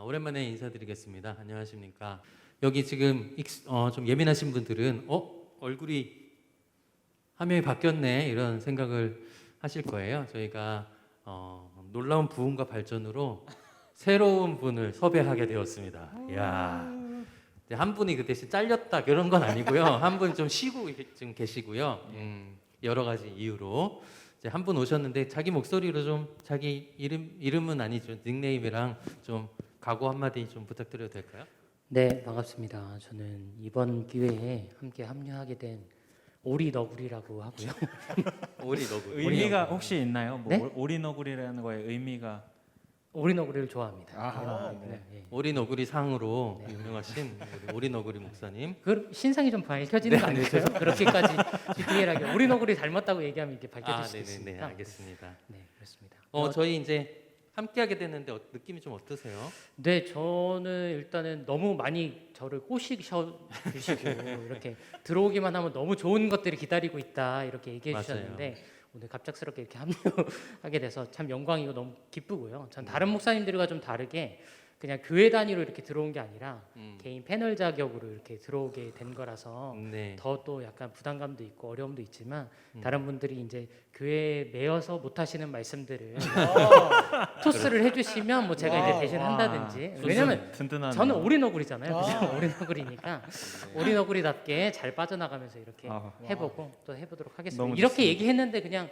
오랜만에 인사드리겠습니다. 안녕하십니까? 여기 지금 좀 예민하신 분들은 얼굴이 화면이 바뀌었네 이런 생각을 하실 거예요. 저희가 놀라운 부흥과 발전으로 새로운 분을 섭외하게 되었습니다. 이야, 한 분이 그 대신 잘렸다 그런 건 아니고요. 한 분 좀 쉬고 지금 계시고요. 여러 가지 이유로 한 분 오셨는데 자기 목소리로 좀 자기 이름은 아니죠, 닉네임이랑 좀 각오 한마디 좀 부탁드려도 될까요? 네, 반갑습니다. 저는 이번 기회에 함께 합류하게 된 오리너구리라고 하고요. 오리너구리. 의미가 혹시 있나요? 뭐 네? 오리너구리라는 거에 의미가 오리너구리를 좋아합니다. 네. 네. 오리너구리 상으로 유명하신 우리 오리너구리 목사님. 그 신상이 좀 밝혀지는 거 아닐까요? 그렇게까지 디테일하게 오리너구리 닮았다고 얘기하면 이게 밝혀질 수도 네네네, 있으니까. 알겠습니다. 네, 그렇습니다. 저희 이제 함께하게 됐는데 느낌이 좀 어떠세요? 네, 저는 일단은 너무 많이 저를 꼬시셔 주시고 이렇게 들어오기만 하면 너무 좋은 것들이 기다리고 있다 이렇게 얘기해 맞아요. 주셨는데 오늘 갑작스럽게 이렇게 합류하게 돼서 참 영광이고 너무 기쁘고요. 전 다른 목사님들과 좀 다르게 그냥 교회 단위로 이렇게 들어온 게 아니라 개인 패널 자격으로 이렇게 들어오게 된 거라서 네. 더 또 약간 부담감도 있고 어려움도 있지만 다른 분들이 이제 교회에 매여서 못 하시는 말씀들을 토스를 해주시면 뭐 제가 이제 대신 한다든지. 왜냐면 든든하네요. 저는 오리너구리잖아요. 그죠? 오리너구리니까 오리너구리답게 잘 빠져나가면서 이렇게 해보고 또 해보도록 하겠습니다. 너무 이렇게 좋습니다. 얘기했는데 그냥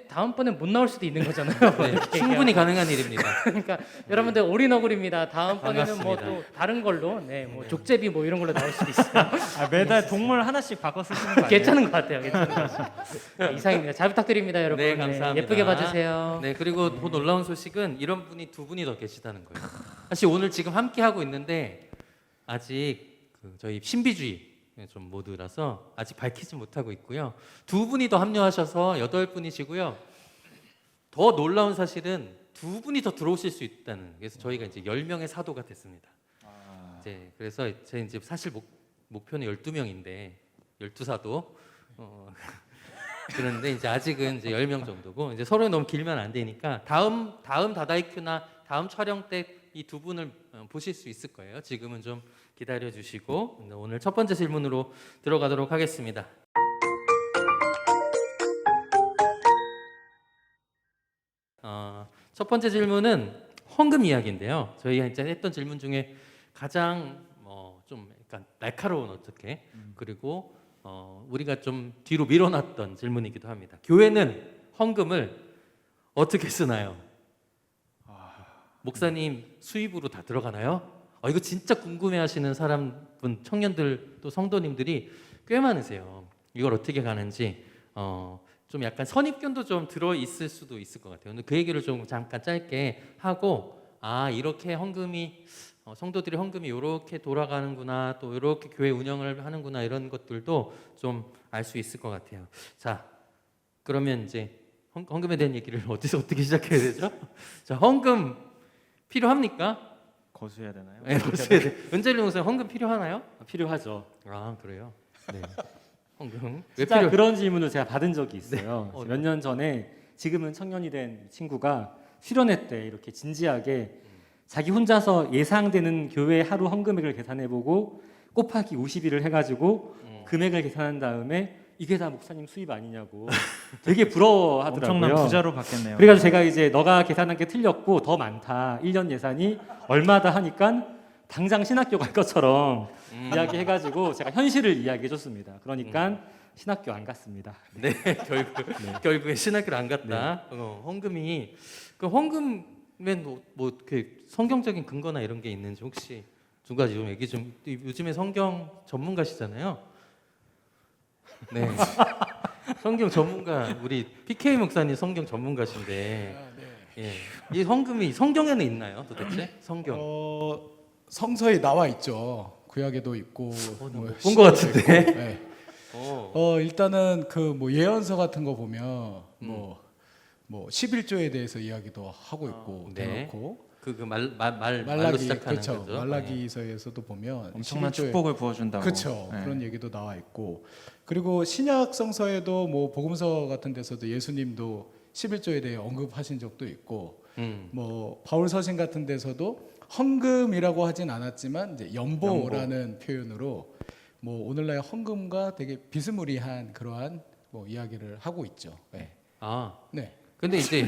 다음번에 못 나올 수도 있는 거잖아요. 네, 충분히 가능한 일입니다. 그러니까 여러분들 오리너구리입니다. 다음번에는 뭐 반갑습니다. 또 다른 걸로, 뭐 족제비 뭐 이런 걸로 나올 수도 있어요. 매달 동물 하나씩 바꿔 쓰시는 거 아니에요? 괜찮은 것 같아요. 괜찮은 것 같습니다. 네, 이상입니다. 잘 부탁드립니다, 여러분. 네, 감사합니다. 예쁘게 봐주세요. 네, 그리고 더 놀라운 소식은 이런 분이 두 분이 더 계시다는 거예요. 사실 오늘 지금 함께 하고 있는데 아직 저희 신비주의 좀 모드라서 아직 밝히지 못하고 있고요. 두 분이 더 합류하셔서 8분이시고요. 더 놀라운 사실은 두 분이 더 들어오실 수 있다는. 그래서 저희가 이제 10명의 사도가 됐습니다. 이제 그래서 제 이제 사실 목표는 12명인데 12사도. 그런데 이제 아직은 이제 10명 정도고 이제 서로 너무 길면 안 되니까 다음 다다이큐나 다음 촬영 때 이 두 분을 보실 수 있을 거예요. 지금은 좀 기다려 주시고 오늘 첫 번째 질문으로 들어가도록 하겠습니다. 첫 번째 질문은 헌금 이야기인데요. 저희가 이제 했던 질문 중에 가장 좀 약간 날카로운 어떻게 그리고 우리가 좀 뒤로 밀어놨던 질문이기도 합니다. 교회는 헌금을 어떻게 쓰나요? 목사님 수입으로 다 들어가나요? 이거 진짜 궁금해하시는 사람분, 청년들 또 성도님들이 꽤 많으세요. 이걸 어떻게 가는지 좀 약간 선입견도 좀 들어 있을 수도 있을 것 같아요. 오늘 그 얘기를 좀 잠깐 짧게 하고 이렇게 헌금이 성도들의 헌금이 이렇게 돌아가는구나, 또 이렇게 교회 운영을 하는구나 이런 것들도 좀 알 수 있을 것 같아요. 자, 그러면 이제 헌금에 대한 얘기를 어떻게 시작해야 되죠? 자, 헌금 필요합니까? 거수해야 되나요? 네, 거수해야 돼. 은재리 목사님 헌금 필요하나요? 필요하죠. 그래요? 네. 헌금 왜 진짜 필요? 그런 질문을 제가 받은 적이 있어요. 네. 몇 년 전에 지금은 청년이 된 친구가 수련회 때 이렇게 진지하게 자기 혼자서 예상되는 교회 하루 헌금액을 계산해보고 곱하기 50일을 해가지고 금액을 계산한 다음에 이게 다 목사님 수입 아니냐고 되게 부러워하더라고요. 엄청난 부자로 받겠네요. 그래가지고 제가 이제 너가 계산한 게 틀렸고 더 많다. 1년 예산이 얼마다 하니까 당장 신학교 갈 것처럼 이야기해가지고 제가 현실을 이야기해줬습니다. 그러니까 신학교 안 갔습니다. 네, 결국에 신학교를 안 갔다. 헌금이 그 헌금엔 뭐 그 성경적인 근거나 이런 게 있는지 혹시 두 가지 좀 얘기 좀. 요즘에 성경 전문가시잖아요. 네. 성경 전문가 우리 PK 목사님 성경 전문가신데 예. 이 헌금이 성경에는 있나요, 도대체? 성경. 성서에 나와 있죠. 구약에도 있고 본 것 같은데. 있고, 네. 일단은 그 뭐 예언서 같은 거 보면 뭐 11조에 대해서 이야기도 하고 있고 네. 대놓고 말로 말라기 시작하는 그렇죠. 거죠. 말라기서에서도 보면 엄청난 11조에 축복을 부어준다고. 그렇죠. 네. 그런 얘기도 나와 있고 그리고 신약 성서에도 뭐 복음서 같은 데서도 예수님도 11조에 대해 언급하신 적도 있고 뭐 바울 서신 같은 데서도 헌금이라고 하진 않았지만 이제 연보라는 표현으로 뭐 오늘날 헌금과 되게 비스무리한 그러한 뭐 이야기를 하고 있죠. 네. 아, 네. 근데 이제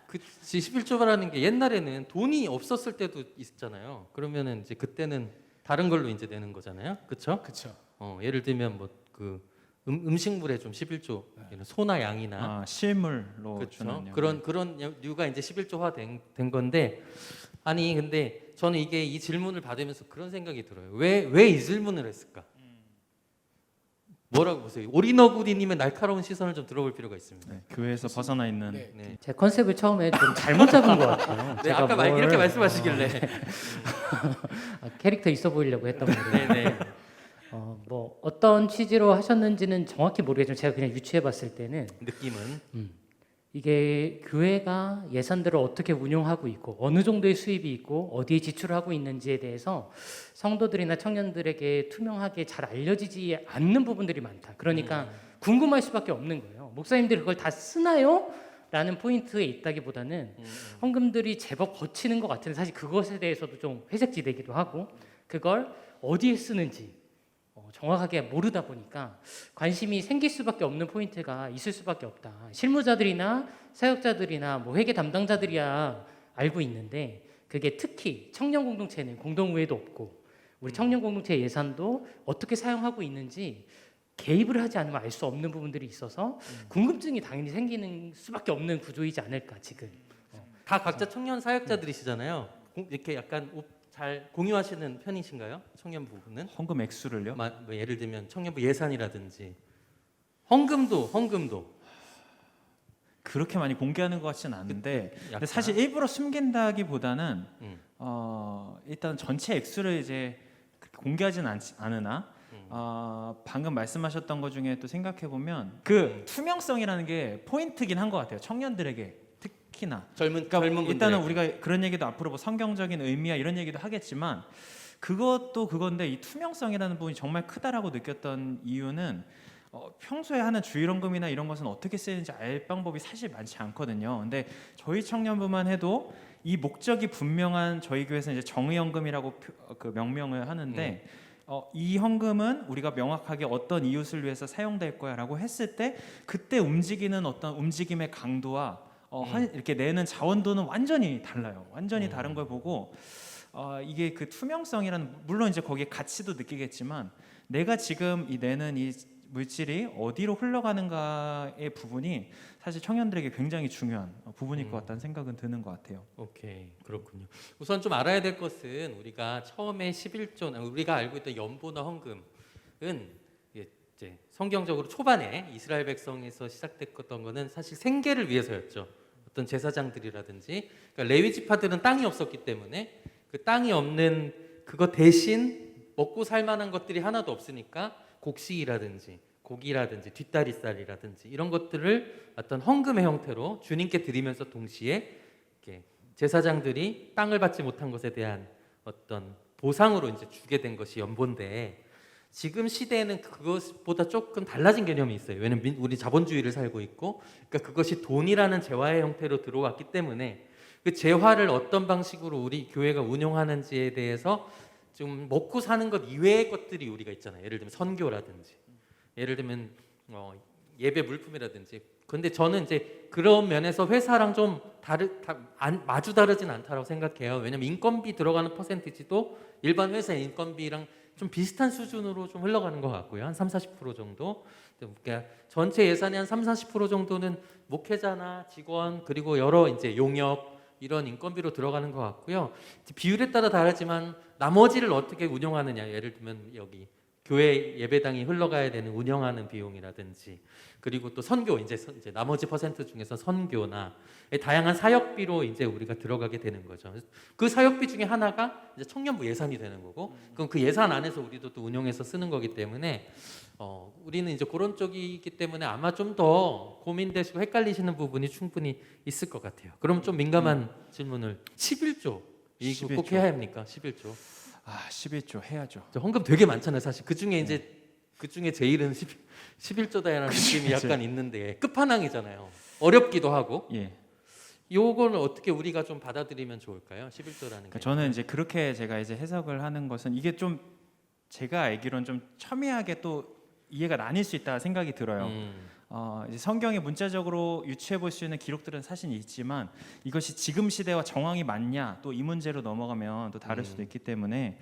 그 11조라는 게 옛날에는 돈이 없었을 때도 있잖아요. 그러면은 이제 그때는 다른 걸로 이제 내는 거잖아요. 그렇죠? 그렇죠. 예를 들면 뭐 그 음식물에 좀 11조 소나 양이나 실물로 그렇죠. 주는 그런 류가 이제 11조화 된 건데 아니 근데 저는 이게 이 질문을 받으면서 그런 생각이 들어요. 왜 이 질문을 했을까? 뭐라고 보세요? 오리너구리님의 날카로운 시선을 좀 들어볼 필요가 있습니다. 네, 교회에서 벗어나 있는 네. 네. 제 컨셉을 처음에 좀 잘못 잡은 것 같아요. 네, 제가 아까 이렇게 말씀하시길래 캐릭터 있어 보이려고 했던 건데 네네. 뭐 어떤 취지로 하셨는지는 정확히 모르겠지만 제가 그냥 유추해 봤을 때는 느낌은 이게 교회가 예산들을 어떻게 운용하고 있고 어느 정도의 수입이 있고 어디에 지출하고 있는지에 대해서 성도들이나 청년들에게 투명하게 잘 알려지지 않는 부분들이 많다. 그러니까 궁금할 수밖에 없는 거예요. 목사님들이 그걸 다 쓰나요? 라는 포인트에 있다기보다는 헌금들이 제법 거치는 것 같은데 사실 그것에 대해서도 좀 회색지대기도 하고 그걸 어디에 쓰는지 정확하게 모르다 보니까 관심이 생길 수밖에 없는 포인트가 있을 수밖에 없다. 실무자들이나 사역자들이나 뭐 회계 담당자들이야 알고 있는데 그게 특히 청년 공동체는 공동의회도 없고 우리 청년 공동체 예산도 어떻게 사용하고 있는지 개입을 하지 않으면 알 수 없는 부분들이 있어서 궁금증이 당연히 생기는 수밖에 없는 구조이지 않을까 지금. 다 각자 청년 사역자들이시잖아요. 이렇게 약간 잘 공유하시는 편이신가요? 청년 부분은? 헌금 액수를요? 뭐 예를 들면 청년부 예산이라든지 헌금도 그렇게 많이 공개하는 것 같지는 않은데 약간. 근데 사실 일부러 숨긴다기보다는 음. 일단 전체 액수를 이제 그렇게 공개하진 않으나 방금 말씀하셨던 것 중에 또 생각해 보면 그 투명성이라는 게 포인트긴 한 것 같아요. 청년들에게 특히나 젊은 일단은 분들에게. 우리가 그런 얘기도 앞으로 뭐 성경적인 의미야 이런 얘기도 하겠지만 그것도 그건데 이 투명성이라는 부분이 정말 크다라고 느꼈던 이유는 평소에 하는 주일헌금이나 이런 것은 어떻게 쓰이는지 알 방법이 사실 많지 않거든요. 근데 저희 청년부만 해도 이 목적이 분명한 저희 교회에서 이제 정의헌금이라고 그 명명을 하는데 이 헌금은 우리가 명확하게 어떤 이웃을 위해서 사용될 거야라고 했을 때 그때 움직이는 어떤 움직임의 강도와 이렇게 내는 자원도는 완전히 달라요. 완전히 다른 걸 보고 이게 그 투명성이라는 물론 이제 거기에 가치도 느끼겠지만 내가 지금 이 내는 이 물질이 어디로 흘러가는가의 부분이 사실 청년들에게 굉장히 중요한 부분일 것 같다는 생각은 드는 것 같아요. 오케이, 그렇군요. 우선 좀 알아야 될 것은 우리가 처음에 11조 우리가 알고 있던 연보나 헌금은 이제 성경적으로 초반에 이스라엘 백성에서 시작됐던 거는 사실 생계를 위해서였죠. 어떤 제사장들이라든지 그러니까 레위 지파들은 땅이 없었기 때문에 그 땅이 없는 그거 대신 먹고 살 만한 것들이 하나도 없으니까 곡식이라든지 고기라든지 뒷다리살이라든지 이런 것들을 어떤 헌금의 형태로 주님께 드리면서 동시에 이렇게 제사장들이 땅을 받지 못한 것에 대한 어떤 보상으로 이제 주게 된 것이 연보인데 지금 시대에는 그것보다 조금 달라진 개념이 있어요. 왜냐면 우리 자본주의를 살고 있고 그러니까 그것이 돈이라는 재화의 형태로 들어왔기 때문에 그 재화를 어떤 방식으로 우리 교회가 운용하는지에 대해서 좀 먹고 사는 것 이외의 것들이 우리가 있잖아요. 예를 들면 선교라든지, 예를 들면 예배 물품이라든지. 근데 저는 이제 그런 면에서 회사랑 좀 마주 다르진 않다라고 생각해요. 왜냐면 인건비 들어가는 퍼센티지도 일반 회사의 인건비랑 좀 비슷한 수준으로 좀 흘러가는 것 같고요. 한 30-40% 정도. 그러니까 전체 예산의 한 30-40% 정도는 목회자나 직원 그리고 여러 이제 용역 이런 인건비로 들어가는 것 같고요. 비율에 따라 다르지만 나머지를 어떻게 운영하느냐. 예를 들면 여기 교회 예배당이 흘러가야 되는 운영하는 비용이라든지 그리고 또 선교 이제 나머지 퍼센트 중에서 선교나 다양한 사역비로 이제 우리가 들어가게 되는 거죠. 그 사역비 중에 하나가 이제 청년부 예산이 되는 거고 그럼 그 예산 안에서 우리도 또 운용해서 쓰는 거기 때문에 우리는 이제 그런 쪽이기 때문에 아마 좀 더 고민되시고 헷갈리시는 부분이 충분히 있을 것 같아요. 그럼 좀 민감한 질문을 11조 이거 꼭 11조. 해야 합니까? 11조. 11조 해야죠. 헌금 되게 많잖아요. 사실 그 중에 이제 그 중에 제일은 11조다라는 느낌이 약간 있는데 끝판왕이잖아요. 어렵기도 하고. 예. 요걸 어떻게 우리가 좀 받아들이면 좋을까요? 11조라는 그러니까 게. 저는 이제 그렇게 제가 이제 해석을 하는 것은 이게 좀 제가 알기로는 좀 첨예하게 또 이해가 나뉠 수 있다 생각이 들어요. 이제 성경에 문자적으로 유추해 볼 수 있는 기록들은 사실 있지만 이것이 지금 시대와 정황이 맞냐 또 이 문제로 넘어가면 또 다를 수도 있기 때문에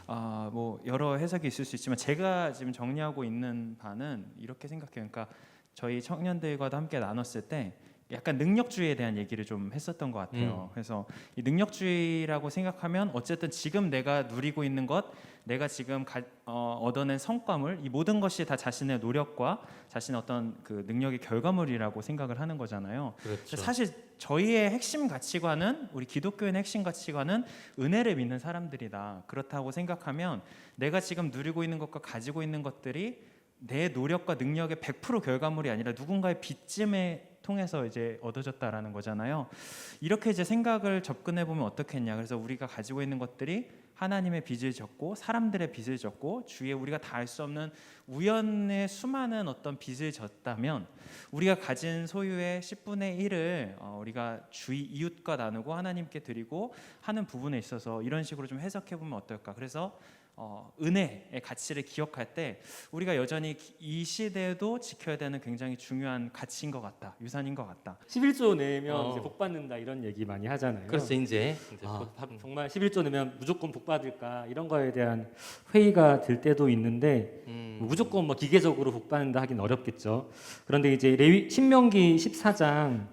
뭐 여러 해석이 있을 수 있지만 제가 지금 정리하고 있는 바는 이렇게 생각해요. 그러니까 저희 청년들과도 함께 나눴을 때 약간 능력주의에 대한 얘기를 좀 했었던 것 같아요. 그래서 이 능력주의라고 생각하면 어쨌든 지금 내가 누리고 있는 것, 내가 지금 얻어낸 성과물, 이 모든 것이 다 자신의 노력과 자신의 어떤 그 능력의 결과물이라고 생각을 하는 거잖아요. 그렇죠. 사실 저희의 핵심 가치관은 우리 기독교의 핵심 가치관은 은혜를 믿는 사람들이다. 그렇다고 생각하면 내가 지금 누리고 있는 것과 가지고 있는 것들이 내 노력과 능력의 100% 결과물이 아니라 누군가의 빚짐에 통해서 이제 얻어졌다라는 거잖아요. 이렇게 이제 생각을 접근해 보면 어떻겠냐. 그래서 우리가 가지고 있는 것들이 하나님의 빚을 졌고 사람들의 빚을 졌고 주위에 우리가 다 알 수 없는 우연의 수많은 어떤 빚을 졌다면 우리가 가진 소유의 10분의 1을 우리가 주위 이웃과 나누고 하나님께 드리고 하는 부분에 있어서 이런 식으로 좀 해석해 보면 어떨까. 그래서 은혜의 가치를 기억할 때 우리가 여전히 이 시대에도 지켜야 되는 굉장히 중요한 가치인 것 같다, 유산인 것 같다. 11조 내면 이제 복 받는다 이런 얘기 많이 하잖아요. 그래서 이제 정말 11조 내면 무조건 복 받을까 이런 거에 대한 회의가 들 때도 있는데 무조건 뭐 기계적으로 복 받는다 하긴 어렵겠죠. 그런데 이제 레위 신명기 14장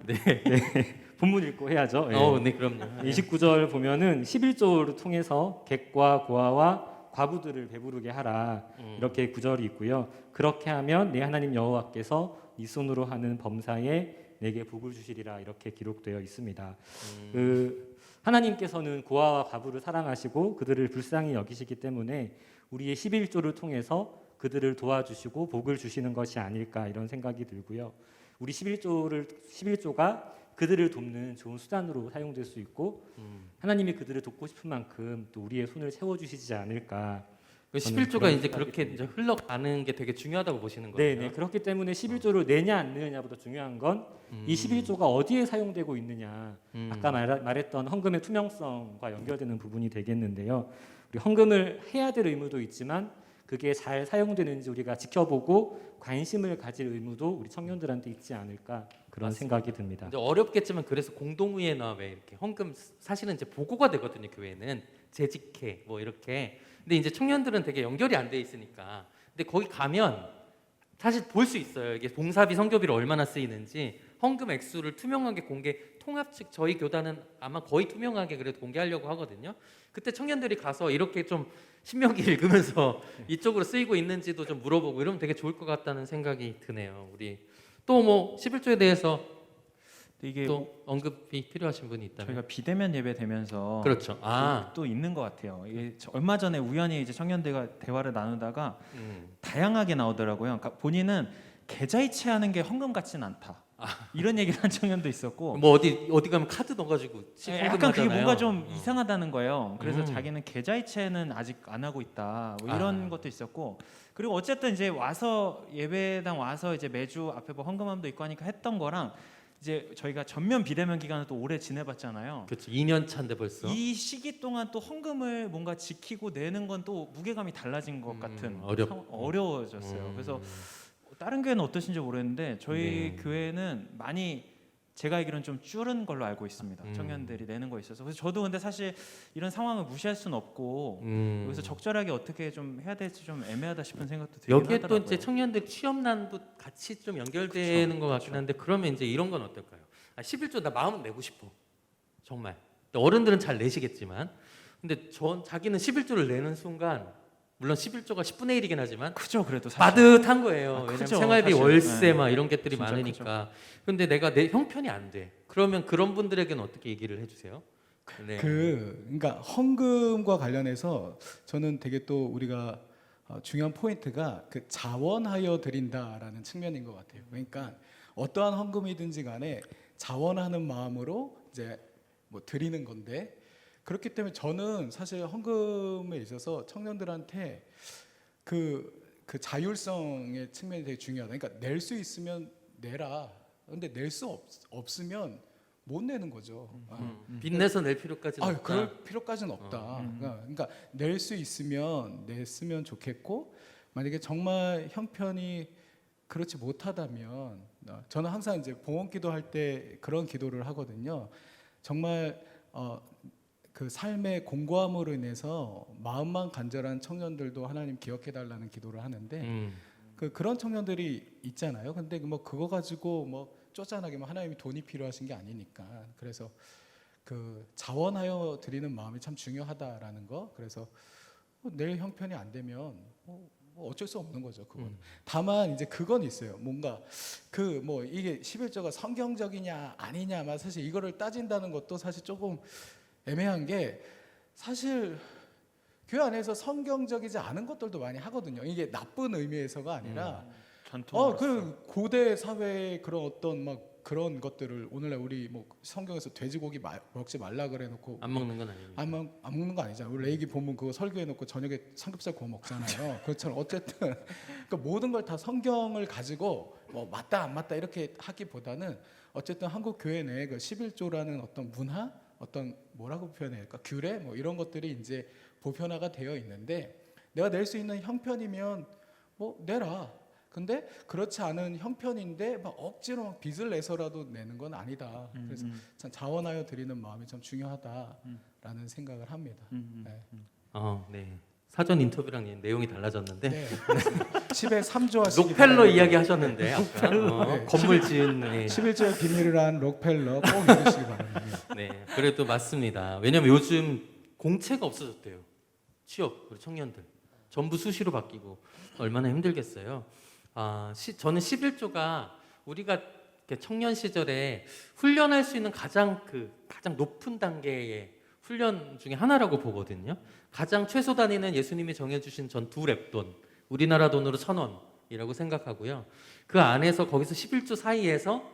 본문 읽고 해야죠. 네, 그럼요. 29절 보면은 11조를 통해서 객과 고아와 과부들을 배부르게 하라 이렇게 구절이 있고요. 그렇게 하면 내 하나님 여호와께서 네 손으로 하는 범사에 내게 복을 주시리라 이렇게 기록되어 있습니다. 그 하나님께서는 고아와 과부를 사랑하시고 그들을 불쌍히 여기시기 때문에 우리의 11조를 통해서 그들을 도와주시고 복을 주시는 것이 아닐까 이런 생각이 들고요. 우리 11조가 그들을 돕는 좋은 수단으로 사용될 수 있고 하나님이 그들을 돕고 싶은 만큼 또 우리의 손을 채워주시지 않을까. 11조가 이제 그렇게 이제 흘러가는 게 되게 중요하다고 보시는 거예요. 네, 그렇기 때문에 11조를 내냐 안 내냐보다 중요한 건 이 11조가 어디에 사용되고 있느냐. 아까 말했던 헌금의 투명성과 연결되는 부분이 되겠는데요. 우리 헌금을 해야 될 의무도 있지만 그게 잘 사용되는지 우리가 지켜보고 관심을 가질 의무도 우리 청년들한테 있지 않을까 그런 맞습니다. 생각이 듭니다. 근데 어렵겠지만 그래서 공동의회나 왜 이렇게 헌금 사실은 이제 보고가 되거든요. 교회는 재직회 뭐 이렇게. 근데 이제 청년들은 되게 연결이 안 돼 있으니까. 근데 거기 가면 사실 볼 수 있어요. 이게 봉사비 선교비를 얼마나 쓰이는지 헌금 액수를 투명하게 공개. 통합 측 저희 교단은 아마 거의 투명하게 그래도 공개하려고 하거든요. 그때 청년들이 가서 이렇게 좀 신명기 읽으면서 이쪽으로 쓰이고 있는지도 좀 물어보고 이러면 되게 좋을 것 같다는 생각이 드네요. 우리 또 뭐 11조에 대해서 이게 또 언급이 필요하신 분이 있다면 저희가 비대면 예배 되면서 그렇죠. 또 있는 것 같아요. 이게 얼마 전에 우연히 이제 청년들과 대화를 나누다가 다양하게 나오더라고요. 그러니까 본인은 계좌이체하는 게 헌금 같지는 않다. 이런 얘기를 한 청년도 있었고 뭐 어디 가면 카드 넣어가지고 약간 그게 헌금하잖아요. 뭔가 좀 이상하다는 거예요. 그래서 자기는 계좌이체는 아직 안 하고 있다. 뭐 이런 것도 있었고 그리고 어쨌든 이제 와서 예배당 와서 이제 매주 앞에 뭐 헌금함도 있고 하니까 했던 거랑 이제 저희가 전면 비대면 기간을 또 오래 지내봤잖아요. 그렇죠. 2년 차인데 벌써 이 시기 동안 또 헌금을 뭔가 지키고 내는 건 또 무게감이 달라진 것 같은 어려워졌어요. 그래서 다른 교회는 어떠신지 모르겠는데 저희 교회는 많이 제가 알기로는 좀 줄은 걸로 알고 있습니다. 청년들이 내는 거에 있어서. 그래서 저도 근데 사실 이런 상황을 무시할 수는 없고 여기서 적절하게 어떻게 좀 해야 될지 좀 애매하다 싶은 생각도 들긴 여기에 하더라고요. 또 이제 청년들 취업난도 같이 좀 연결되는 그렇죠. 것 같긴 한데 그러면 이제 이런 건 어떨까요? 11조 나 마음은 내고 싶어 정말. 어른들은 잘 내시겠지만 근데 자기는 11조를 내는 순간 물론 11조가 10분의 1이긴 하지만 크죠, 그래도 사실. 빠듯한 거예요. 왜냐면 크죠, 생활비, 사실. 월세 네. 막 이런 것들이 진짜 많으니까. 근데 내가 내 형편이 안 돼. 그러면 그런 분들에게는 어떻게 얘기를 해주세요? 네. 그러니까 헌금과 관련해서 저는 되게 또 우리가 중요한 포인트가 그 자원하여 드린다라는 측면인 것 같아요. 그러니까 어떠한 헌금이든지 간에 자원하는 마음으로 이제 뭐 드리는 건데 그렇기 때문에 저는 사실 헌금에 있어서 청년들한테 그 자율성의 측면이 되게 중요하다. 그러니까 낼 수 있으면 내라. 근데 낼 수 없으면 못 내는 거죠. 빚내서 낼 필요까지는 없다. 그럴 필요까지는 없다. 그러니까 낼 수 있으면 냈으면 좋겠고, 만약에 정말 형편이 그렇지 못하다면 저는 항상 이제 봉헌기도 할 때 그런 기도를 하거든요. 정말 그 삶의 공고함으로 인해서 마음만 간절한 청년들도 하나님 기억해 달라는 기도를 하는데 그런 청년들이 있잖아요. 근데 뭐 그거 가지고 뭐 쪼잔하게 뭐 하나님이 돈이 필요하신 게 아니니까. 그래서 그 자원하여 드리는 마음이 참 중요하다라는 거. 그래서 낼 형편이 안 되면 뭐 어쩔 수 없는 거죠. 그건. 다만 이제 그건 있어요. 뭔가 그 뭐 이게 11조가 성경적이냐 아니냐만 사실 이거를 따진다는 것도 사실 조금 애매한 게, 사실 교회 안에서 성경적이지 않은 것들도 많이 하거든요. 이게 나쁜 의미에서가 아니라 그 고대 사회의 그런 어떤 막 그런 것들을 오늘날 우리 뭐 성경에서 돼지고기 먹지 말라 그래 놓고 안 먹는 건 아니에요. 안 먹는 거 아니잖아요. 우리 레이기 보면 그거 설교해 놓고 저녁에 삼겹살 구워 먹잖아요. 그렇잖아요. 어쨌든 그러니까 모든 걸 다 성경을 가지고 뭐 맞다 안 맞다 이렇게 하기보다는 어쨌든 한국 교회 내에 그 11조라는 어떤 문화, 어떤 뭐라고 표현해야 할까, 규례 뭐 이런 것들이 이제 보편화가 되어 있는데, 내가 낼 수 있는 형편이면 뭐 내라. 근데 그렇지 않은 형편인데 막 억지로 막 빚을 내서라도 내는 건 아니다. 그래서 참 자원하여 드리는 마음이 참 중요하다라는 생각을 합니다. 네. 네. 사전 인터뷰랑 내용이 달라졌는데 네. 10에 3조 하시기 록펠러 바랍니다. 이야기 하셨는데 아까 네. 건물 지은 네. 11조의 비밀을 한 록펠러 꼭 읽으시기 바랍니다. 네, 그래도 맞습니다. 왜냐면 요즘 공채가 없어졌대요. 취업 우리 청년들 전부 수시로 바뀌고 얼마나 힘들겠어요. 저는 11조가 우리가 이렇게 청년 시절에 훈련할 수 있는 가장 높은 단계의 훈련 중에 하나라고 보거든요. 가장 최소 단위는 예수님이 정해주신 전 2랩돈, 우리나라 돈으로 1,000원이라고 생각하고요. 그 안에서 거기서 11조 사이에서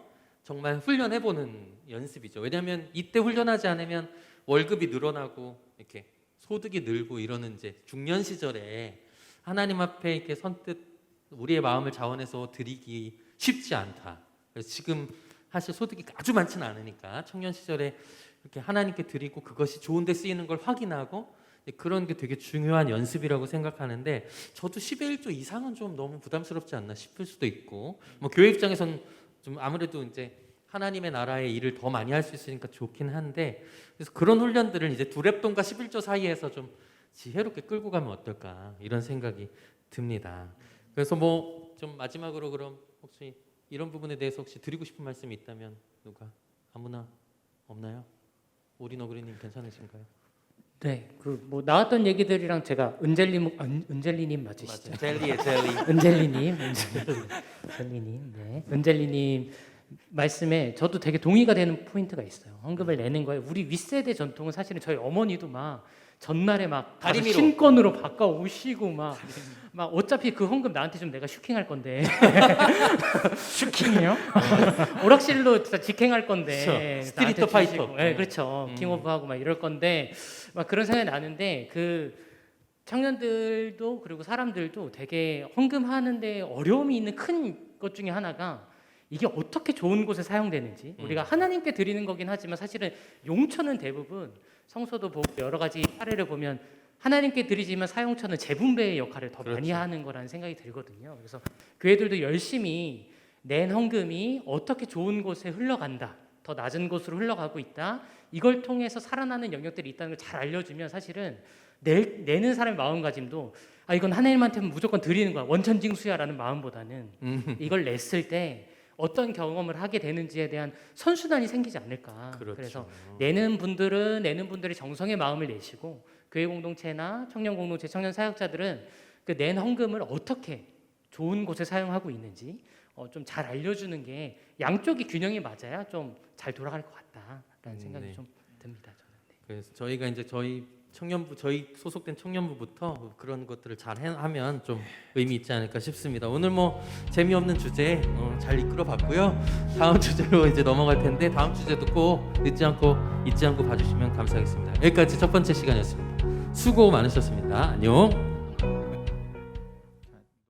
정말 훈련해보는 연습이죠. 왜냐하면 이때 훈련하지 않으면 월급이 늘어나고 이렇게 소득이 늘고 이러는 이제 중년 시절에 하나님 앞에 이렇게 선뜻 우리의 마음을 자원해서 드리기 쉽지 않다. 그래서 지금 사실 소득이 아주 많지는 않으니까 청년 시절에 이렇게 하나님께 드리고 그것이 좋은 데 쓰이는 걸 확인하고 그런 게 되게 중요한 연습이라고 생각하는데, 저도 11조 이상은 좀 너무 부담스럽지 않나 싶을 수도 있고, 뭐 교회 입장에서는 좀 아무래도 이제 하나님의 나라의 일을 더 많이 할 수 있으니까 좋긴 한데, 그래서 그런 훈련들을 이제 2랩돈과 11조 사이에서 좀 지혜롭게 끌고 가면 어떨까 이런 생각이 듭니다. 그래서 뭐 좀 마지막으로 그럼 혹시 이런 부분에 대해서 혹시 드리고 싶은 말씀이 있다면 누가 아무나 없나요? 오리너구리님 괜찮으신가요? 네, 그 뭐 나왔던 얘기들이랑 제가 은젤리님 맞으시죠? 젤리에 젤리. 은젤리님, 네, 은젤리님 말씀에 저도 되게 동의가 되는 포인트가 있어요. 헌금을 내는 거에 우리 윗세대 전통은 사실은 저희 어머니도 막 전날에 막 다리미로. 신권으로 바꿔 오시고 막 어차피 그 헌금 나한테 좀 내가 슈킹할 건데 슈킹이요? 오락실로 진짜 직행할 건데 그렇죠. 스트리트 나한테 파이터. 주시고. 네, 그렇죠. 킹오브하고 막 이럴 건데 막 그런 생각이 나는데, 그 청년들도 그리고 사람들도 되게 헌금하는데 어려움이 있는 큰 것 중에 하나가 이게 어떻게 좋은 곳에 사용되는지. 우리가 하나님께 드리는 거긴 하지만 사실은 용처는 대부분 성서도 보고 여러 가지 사례를 보면 하나님께 드리지만 사용처는 재분배의 역할을 더 많이 하는 거라는 생각이 들거든요. 그래서 교회들도 열심히 낸 헌금이 어떻게 좋은 곳에 흘러간다, 더 낮은 곳으로 흘러가고 있다, 이걸 통해서 살아나는 영역들이 있다는 걸 잘 알려주면 사실은 내는 사람의 마음가짐도 이건 하나님한테 무조건 드리는 거야, 원천징수야라는 마음보다는 이걸 냈을 때 어떤 경험을 하게 되는지에 대한 선순환이 생기지 않을까. 그렇죠. 그래서 내는 분들이 정성의 마음을 내시고, 교회 공동체나 청년 공동체, 청년 사역자들은 그 낸 헌금을 어떻게 좋은 곳에 사용하고 있는지 좀 잘 알려주는 게 양쪽이 균형이 맞아야 좀 잘 돌아갈 것 같다라는 생각이 네. 좀 듭니다. 저는. 네. 그래서 저희가 이제 저희 소속된 청년부부터 그런 것들을 잘 하면 좀 의미 있지 않을까 싶습니다. 오늘 뭐 재미없는 주제 잘 이끌어봤고요. 다음 주제로 이제 넘어갈 텐데, 다음 주제도 꼭 잊지 않고 봐주시면 감사하겠습니다. 여기까지 첫 번째 시간이었습니다. 수고 많으셨습니다. 안녕.